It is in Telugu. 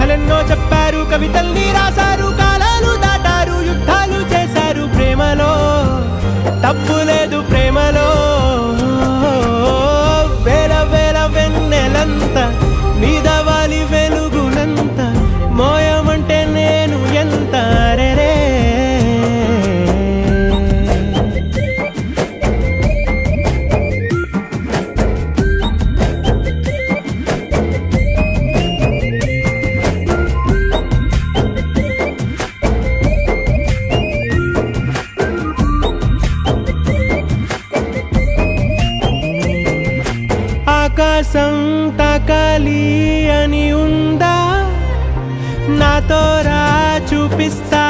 కథలెన్నో చెప్పారు, కవితల్ని రాశారు, కాలాలు దాటారు, యుద్ధాలు చేశారు. ప్రేమలో తప్పు లేదు, ప్రేమలో వేల వేల వెన్నెలంత మీద వాలి వెలుగునంత మోయమంటే నేను ఎంత రే. ఆకాశం తాకాలి అని ఉందా, నాతో రా చూపిస్తా